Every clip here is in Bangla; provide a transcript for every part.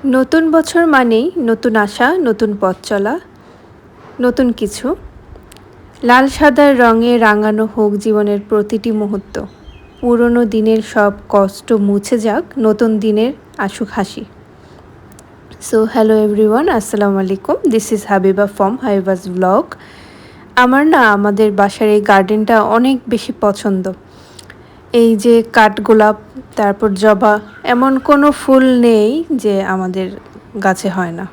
নতুন বছর মানেই নতুন আশা, নতুন পথ চলা, নতুন কিছু। লাল সাদার রঙে রাঙানো হোক জীবনের প্রতিটি মুহূর্ত। পুরনো দিনের সব কষ্ট মুছে যাক, নতুন দিনের আসুক হাসি। সো হ্যালো এভরিওয়ান, আসসালামু আলাইকুম। This is Habiba from Habiba's blog. আমার না আমাদের বাসার এই গার্ডেনটা অনেক বেশি পছন্দ। এই যে কাঠগোলাপ, তারপর জবা, এমন কোনো ফুল নেই যে আমাদের গাছে হয় না।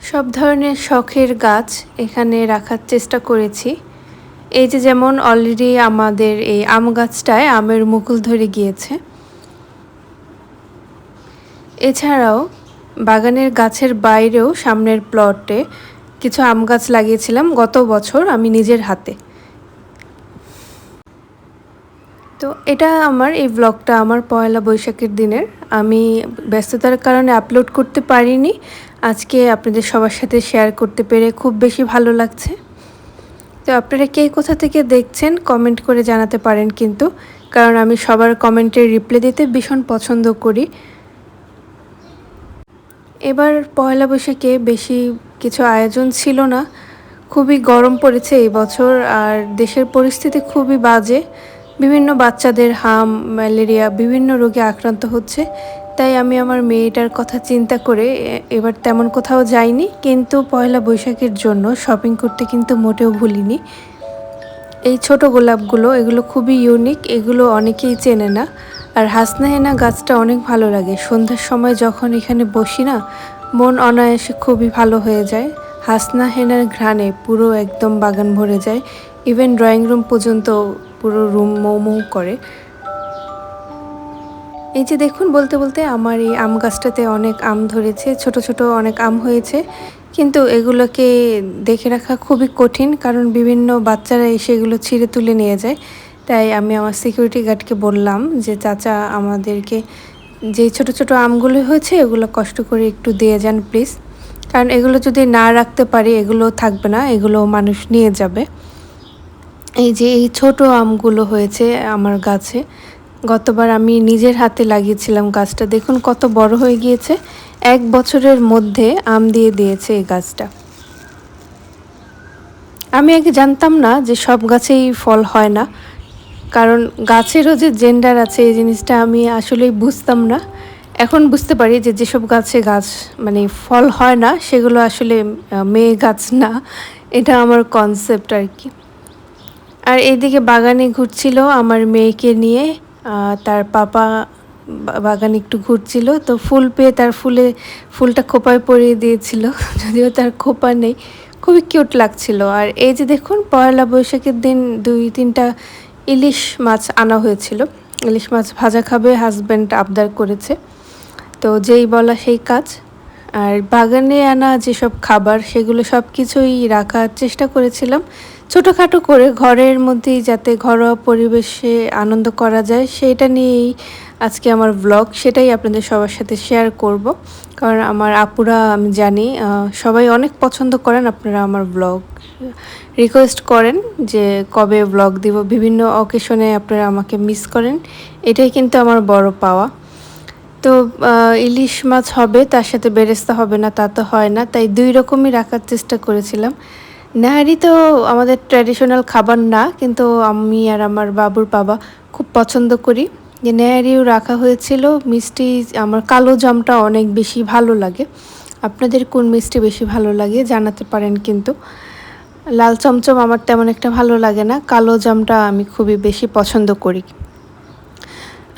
সব ধরনের শখের গাছ এখানে রাখার চেষ্টা করেছি। এই যে যেমন অলরেডি আমাদের এই আম গাছটায় আমের মুকুল ধরে গিয়েছে। এছাড়াও বাগানের গাছের বাইরেও সামনের প্লটে কিছু আম গাছ লাগিয়েছিলাম গত বছর আমি নিজের হাতে। তো এটা আমার এই ব্লগটা আমার পয়লা বৈশাখের দিনের। আমি ব্যস্ততার কারণে আপলোড করতে পারিনি। আজকে আপনাদের সবার সাথে শেয়ার করতে পেরে খুব বেশি ভালো লাগছে। তো আপনারা কে কোথা থেকে দেখছেন কমেন্ট করে জানাতে পারেন কিন্তু, কারণ আমি সবার কমেন্টের রিপ্লাই দিতে ভীষণ পছন্দ করি। এবার পয়লা বৈশাখে বেশি কিছু আয়োজন ছিল না, খুবই গরম পড়েছে এই বছর, আর দেশের পরিস্থিতি খুবই বাজে। বিভিন্ন বাচ্চাদের হাম, ম্যালেরিয়া, বিভিন্ন রোগে আক্রান্ত হচ্ছে। তাই আমি আমার মেয়েটার কথা চিন্তা করে এবার তেমন কোথাও যাইনি, কিন্তু পয়লা বৈশাখের জন্য শপিং করতে কিন্তু মোটেও ভুলিনি। এই ছোট গোলাপগুলো, এগুলো খুবই ইউনিক, এগুলো অনেকেই চেনে না। আর হাসনা হেনা গাছটা অনেক ভালো লাগে। সন্ধ্যার সময় যখন এখানে বসি না, মন অনায়াসে খুবই ভালো হয়ে যায়। হাসনা হেনার ঘ্রাণে পুরো একদম বাগান ভরে যায়। ইভেন ড্রয়িং রুম পর্যন্ত পুরো রুম মৌ মৌ করে। এই যে দেখুন, বলতে বলতে আমার এই আম গাছটাতে অনেক আম ধরেছে, ছোট ছোট অনেক আম হয়েছে। কিন্তু এগুলোকে দেখে রাখা খুবই কঠিন, কারণ বিভিন্ন বাচ্চারা এসে এগুলো ছিঁড়ে তুলে নিয়ে যায়। তাই আমি আমার সিকিউরিটি গার্ডকে বললাম যে চাচা, আমাদেরকে যেই ছোট ছোট আমগুলো হয়েছে এগুলো কষ্ট করে একটু দিয়ে যান প্লিজ, কারণ এগুলো যদি না রাখতে পারি এগুলো থাকবে না, এগুলো মানুষ নিয়ে যাবে। এই যে এই ছোট আমগুলো হয়েছে আমার গাছে, গতবার আমি নিজের হাতে লাগিয়েছিলাম গাছটা। দেখুন কত বড় হয়ে গিয়েছে, 1 বছরের মধ্যে আম দিয়ে দিয়েছে এই গাছটা। আমি আগে জানতাম না যে সব গাছেই ফল হয় না, কারণ গাছেরও যে জেন্ডার আছে এই জিনিসটা আমি আসলেই বুঝতাম না। এখন বুঝতে পারি যে যেসব গাছে মানে ফল হয় না সেগুলো আসলে মেয়ে গাছ না। এটা আমার কনসেপ্ট আর কি। আর এইদিকে বাগানে ঘুরছিল আমার মেয়েকে নিয়ে, তার পাপা বাগানে একটু ঘুরছিল, তো ফুল পেয়ে তার ফুলটা খোপায় পরিয়ে দিয়েছিল। যদিও তার খোপা নেই, খুবই কিউট লাগছিল। আর এই যে দেখুন, পয়লা বৈশাখের দিন 2-3টা ইলিশ মাছ আনা হয়েছিল। ইলিশ মাছ ভাজা খাবে, হাজব্যান্ড আবদার করেছে, তো যেই বলা সেই কাজ। আর বাগানে আনা যেসব খাবার সেগুলো সব কিছুই রাখার চেষ্টা করেছিলাম ছোটোখাটো করে, ঘরের মধ্যেই যাতে ঘরোয়া পরিবেশে আনন্দ করা যায়, সেটা নিয়েই আজকে আমার ব্লগ। সেটাই আপনাদের সবার সাথে শেয়ার করব, কারণ আমার আপুরা, আমি জানি সবাই অনেক পছন্দ করেন আপনারা আমার ব্লগ, রিকোয়েস্ট করেন যে কবে ব্লগ দিব। বিভিন্ন অকেশনে আপনারা আমাকে মিস করেন, এটাই কিন্তু আমার বড় পাওয়া। তো ইলিশ মাছ হবে, তার সাথে বেরেস্তা হবে না তা তো হয় না, তাই 2 রকমই রাখার চেষ্টা করেছিলাম। নাহারি তো আমাদের ট্র্যাডিশনাল খাবার না, কিন্তু আমি আর আমার বাবুর বাবা খুব পছন্দ করি, যে নেহারিও রাখা হয়েছিল। মিষ্টি আমার কালো জামটা অনেক বেশি ভালো লাগে। আপনাদের কোন মিষ্টি বেশি ভালো লাগে জানাতে পারেন কিন্তু। লাল চমচম আমার তেমন একটা ভালো লাগে না, কালো জামটা আমি খুবই বেশি পছন্দ করি।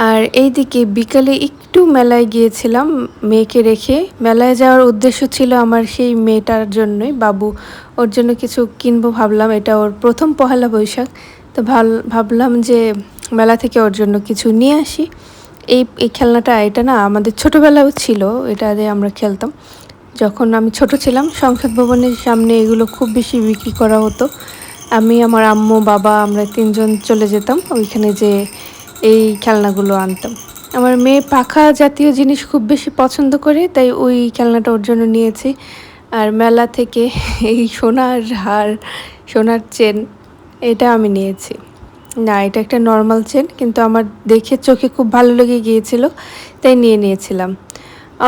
আর এইদিকে বিকালে একটু মেলায় গিয়েছিলাম মেয়েকে রেখে। মেলায় যাওয়ার উদ্দেশ্য ছিল আমার সেই মেয়েটার জন্যই, বাবু ওর জন্য কিছু কিনবো ভাবলাম, এটা ওর প্রথম পহেলা বৈশাখ। তো ভাবলাম যে মেলা থেকে ওর জন্য কিছু নিয়ে আসি। এই খেলনাটা, এটা না আমাদের ছোটোবেলাও ছিল, এটা দিয়ে আমরা খেলতাম যখন আমি ছোট ছিলাম। সংসদ ভবনের সামনে এগুলো খুব বেশি বিক্রি করা হতো। আমি, আমার আম্মু, বাবা, আমরা 3জন চলে যেতাম ওইখানে, যে এই খেলনাগুলো আনতাম। আমার মেয়ে পাখা জাতীয় জিনিস খুব বেশি পছন্দ করে, তাই ওই খেলনাটা ওর জন্য নিয়েছি। আর মেলা থেকে এই সোনার হার, সোনার চেন, এটা আমি নিয়েছি। না, এটা একটা নর্মাল চেন, কিন্তু আমার দেখে চোখে খুব ভালো লেগে গিয়েছিল, তাই নিয়েছিলাম।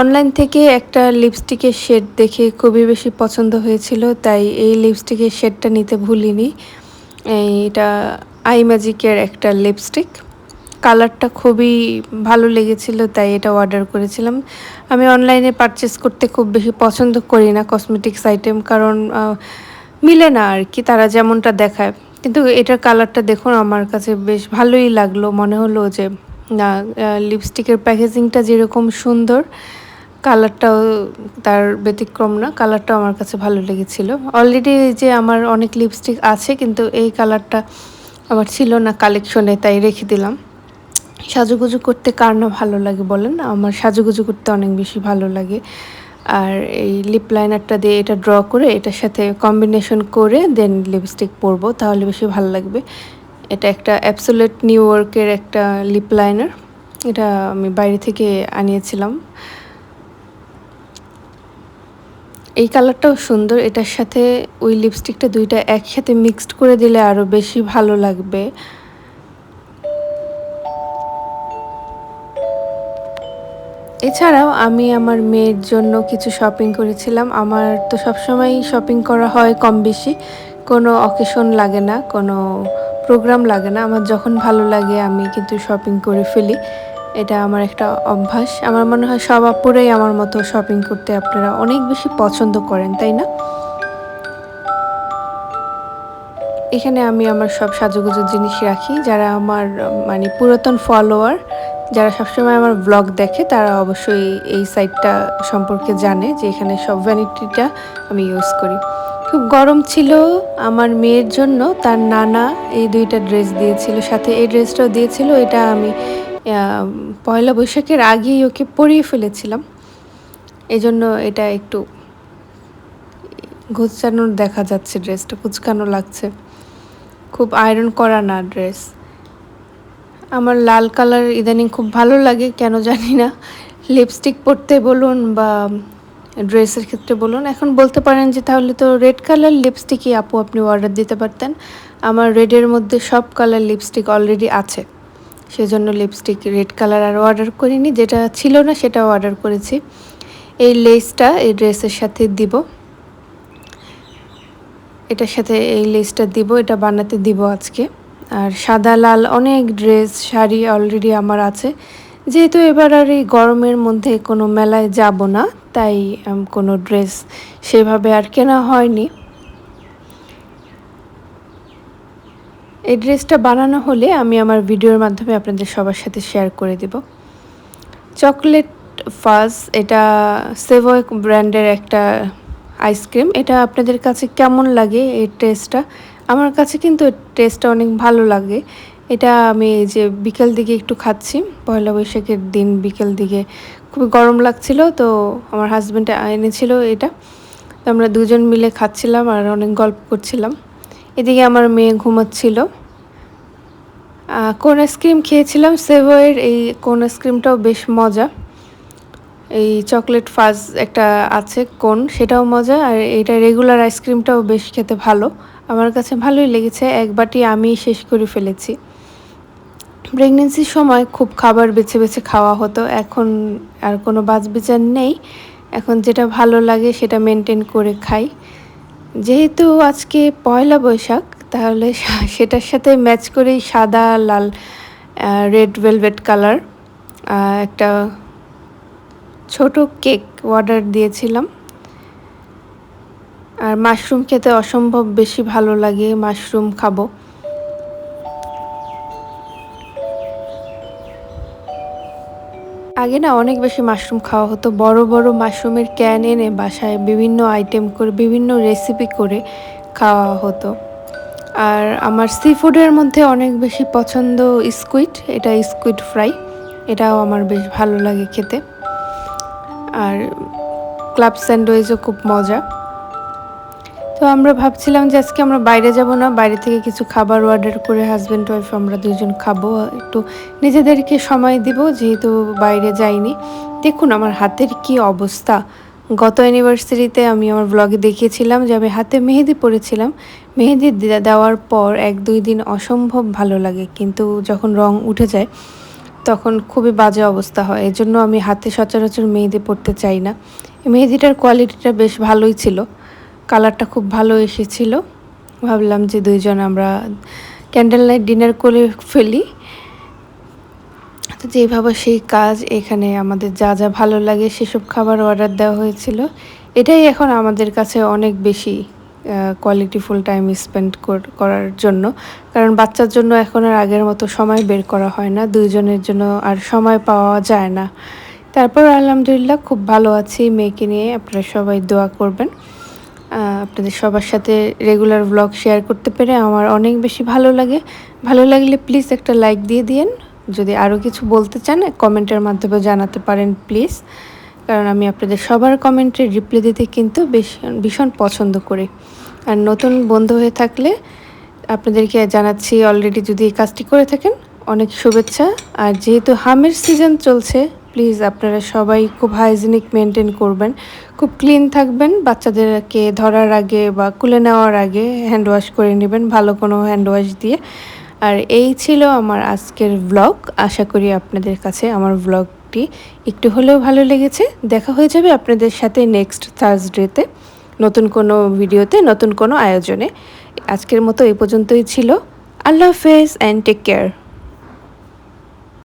অনলাইন থেকে একটা লিপস্টিকের শেড দেখে খুবই বেশি পছন্দ হয়েছিল, তাই এই লিপস্টিকের শেডটা নিতে ভুলিনি। এটা আই ম্যাজিকের একটা লিপস্টিক, কালারটা খুবই ভালো লেগেছিল, তাই এটা অর্ডার করেছিলাম। আমি অনলাইনে পারচেস করতে খুব বেশি পছন্দ করি না কসমেটিক্স আইটেম, কারণ মিলে না আর কি তারা যেমনটা দেখায়। কিন্তু এটার কালারটা দেখুন আমার কাছে বেশ ভালোই লাগলো, মনে হলো যে না, লিপস্টিকের প্যাকেজিংটা যেরকম সুন্দর, কালারটাও তার ব্যতিক্রম না, কালারটাও আমার কাছে ভালো লেগেছিল। অলরেডি যে আমার অনেক লিপস্টিক আছে, কিন্তু এই কালারটা আমার ছিল না কালেকশনে, তাই রেখে দিলাম। সাজুগুজু করতে কার না ভালো লাগে বলেন? আমার সাজুগুজু করতে অনেক বেশি ভালো লাগে। আর এই লিপ লাইনারটা দিয়ে এটা ড্র করে এটার সাথে কম্বিনেশন করে দেন লিপস্টিক পরবো, তাহলে বেশি ভালো লাগবে। এটা একটা অ্যাবসোলিউট নিউ ইয়র্কের একটা লিপ লাইনার, এটা আমি বাইরে থেকে আনিয়েছিলাম। এই কালারটাও সুন্দর, এটার সাথে ওই লিপস্টিকটা দুইটা একসাথে মিক্সড করে দিলে আরও বেশি ভালো লাগবে। এছাড়াও আমি আমার মেয়ের জন্য কিছু শপিং করেছিলাম। আমার তো সবসময়ই শপিং করা হয় কম বেশি, কোনো অকেশন লাগে না, কোনো প্রোগ্রাম লাগে না, আমার যখন ভালো লাগে আমি কিন্তু শপিং করে ফেলি। এটা আমার একটা অভ্যাস। আমার মনে হয় সব আপুরাই আমার মতো শপিং করতে আপনারা অনেক বেশি পছন্দ করেন, তাই না? এখানে আমি আমার সব সাজুগুজুর জিনিস রাখি। যারা আমার মানে পুরাতন ফলোয়ার, যারা সবসময় আমার ব্লগ দেখে, তারা অবশ্যই এই সাইটটা সম্পর্কে জানে যে এখানে সব ভ্যানিটিটা আমি ইউজ করি। খুব গরম ছিল, আমার মেয়ের জন্য তার নানা এই দুইটা ড্রেস দিয়েছিল, সাথে এই ড্রেসটাও দিয়েছিল। এটা আমি পয়লা বৈশাখের আগেই ওকে পরিয়ে ফেলেছিলাম, এজন্য এটা একটু ঘুচানো দেখা যাচ্ছে, ড্রেসটা কুচকানো লাগছে, খুব আয়রন করা না ড্রেস। আমার লাল কালার ইদানিং খুব ভালো লাগে, কেন জানি না, লিপস্টিক পরতে বলুন বা ড্রেসের ক্ষেত্রে বলুন। এখন বলতে পারেন যে তাহলে তো রেড কালার লিপস্টিকই আপু আপনি অর্ডার দিতে পারতেন। আমার রেডের মধ্যে সব কালার লিপস্টিক অলরেডি আছে, সেজন্য লিপস্টিক রেড কালার আর অর্ডার করিনি, যেটা ছিল না সেটাও অর্ডার করেছি। এই লেসটা এই ড্রেসের সাথে দিব, এটার সাথে এই লেসটা দিব, এটা বানাতে দিব আজকে। আর সাদা লাল অনেক ড্রেস শাড়ি অলরেডি আমার আছে, যেহেতু এবার আর এই গরমের মধ্যে কোনো মেলায় যাব না, তাই কোনো ড্রেস সেভাবে আর কেনা হয়নি। এই ড্রেসটা বানানো হলে আমি আমার ভিডিওর মাধ্যমে আপনাদের সবার সাথে শেয়ার করে দেব। চকলেট ফাজ, এটা সেভয় ব্র্যান্ডের একটা আইসক্রিম। এটা আপনাদের কাছে কেমন লাগে এই টেস্টটা? আমার কাছে কিন্তু টেস্টটা অনেক ভালো লাগে। এটা আমি এই যে বিকেল দিকে একটু খাচ্ছি, পয়লা বৈশাখের দিন বিকেল দিকে খুবই গরম লাগছিল, তো আমার হাজব্যান্ড এনেছিল এটা, তো আমরা দুজন মিলে খাচ্ছিলাম আর অনেক গল্প করছিলাম। এদিকে আমার মেয়ে ঘুমাচ্ছিল। কোন আইসক্রিম খেয়েছিলাম সেভয়ের, এই কোন আইসক্রিমটাও বেশ মজা। এই চকলেট ফাজ একটা আছে কোন, সেটাও মজা, আর এটা রেগুলার আইসক্রিমটাও বেশ খেতে ভালো, আমার কাছে ভালোই লেগেছে। এক বাটি আমি শেষ করে ফেলেছি। প্রেগনেন্সির সময় খুব খাবার বেছে বেছে খাওয়া হতো, এখন আর কোনো বাছবিচার নেই, এখন যেটা ভালো লাগে সেটা মেনটেন করে খাই। যেহেতু আজকে পয়লা বৈশাখ, তাহলে সেটার সাথে ম্যাচ করেই সাদা লাল রেড ভেলভেট কালার একটা ছোট কেক অর্ডার দিয়েছিলাম। আর মাশরুম খেতে অসম্ভব বেশি ভালো লাগে, মাশরুম খাবো। আগে না অনেক বেশি মাশরুম খাওয়া হতো, বড় বড় মাশরুমের ক্যান এনে বাসায় বিভিন্ন আইটেম করে বিভিন্ন রেসিপি করে খাওয়া হতো। আর আমার সি ফুডের মধ্যে অনেক বেশি পছন্দ স্কুইড, এটা স্কুইড ফ্রাই, এটাও আমার বেশ ভালো লাগে খেতে। আর ক্লাব স্যান্ডউইচও খুব মজা। তো আমরা ভাবছিলাম যে আজকে আমরা বাইরে যাব না, বাইরে থেকে কিছু খাবার অর্ডার করে হাজব্যান্ড ওয়াইফ আমরা দুজন খাবো, একটু নিজেদেরকে সময় দিব, যেহেতু বাইরে যাইনি। দেখুন আমার হাতের কি অবস্থা। গত অ্যানিভার্সারিতে আমি আমার ব্লগে দেখিয়েছিলাম যে আমি হাতে মেহেদি পরেছিলাম, মেহেদি দেওয়ার পর 1-2 দিন অসম্ভব ভালো লাগে, কিন্তু যখন রং উঠে যায় তখন খুবই বাজে অবস্থা হয়। এজন্য আমি হাতে সচরাচর মেহেদি পড়তে চাই না। এই মেহেদিটার কোয়ালিটিটা বেশ ভালোই ছিল। কালারটা খুব ভালো এসেছিল। ভাবলাম যে ২ জন আমরা ক্যান্ডেল লাইট ডিনার করে ফেলি। তো যেভাবে সেই কাজ, এখানে আমাদের যা যা ভালো লাগে সেসব খাবার অর্ডার দেওয়া হয়েছিল। এটাই এখন আমাদের কাছে অনেক বেশি কোয়ালিটিফুল টাইম স্পেন্ড করার জন্য। কারণ বাচ্চার জন্য এখন আর আগের মতো সময় বের করা হয় না, ২ জনের জন্য আর সময় পাওয়া যায় না। তারপর আলহামদুলিল্লাহ খুব ভালো আছি মেয়েকে নিয়ে। আপনারা সবাই দোয়া করবেন। আপনাদের সবার সাথে রেগুলার ভ্লগ শেয়ার করতে পেরে আমার অনেক বেশি ভালো লাগে। ভালো লাগলে প্লিজ একটা লাইক দিয়ে দিয়েন। যদি আরও কিছু বলতে চান কমেন্টের মাধ্যমে জানাতে পারেন প্লিজ, কারণ আমি আপনাদের সবার কমেন্টের রিপ্লাই দিতে কিন্তু ভীষণ পছন্দ করি। আর নতুন বন্ধু হয়ে থাকলে আপনাদেরকে জানাচ্ছি, অলরেডি যদি এই কাজটি করে থাকেন অনেক শুভেচ্ছা। আর যেহেতু হামের সিজন চলছে, প্লিজ আপনারা সবাই খুব হাইজিনিক মেনটেন করবেন, খুব ক্লিন থাকবেন। বাচ্চাদেরকে ধরার আগে বা কুলে নেওয়ার আগে হ্যান্ড ওয়াশ করে নেবেন ভালো কোনো হ্যান্ড ওয়াশ দিয়ে। আর এই ছিল আমার আজকের ব্লগ। আশা করি আপনাদের কাছে আমার ব্লগটি একটু হলেও ভালো লেগেছে। দেখা হয়ে যাবে আপনাদের সাথে নেক্সট থার্সডেতে নতুন কোনো ভিডিওতে, নতুন কোনো আয়োজনে। আজকের মতো এই পর্যন্তই ছিল। আল্লাহ হাফেজ অ্যান্ড টেক কেয়ার।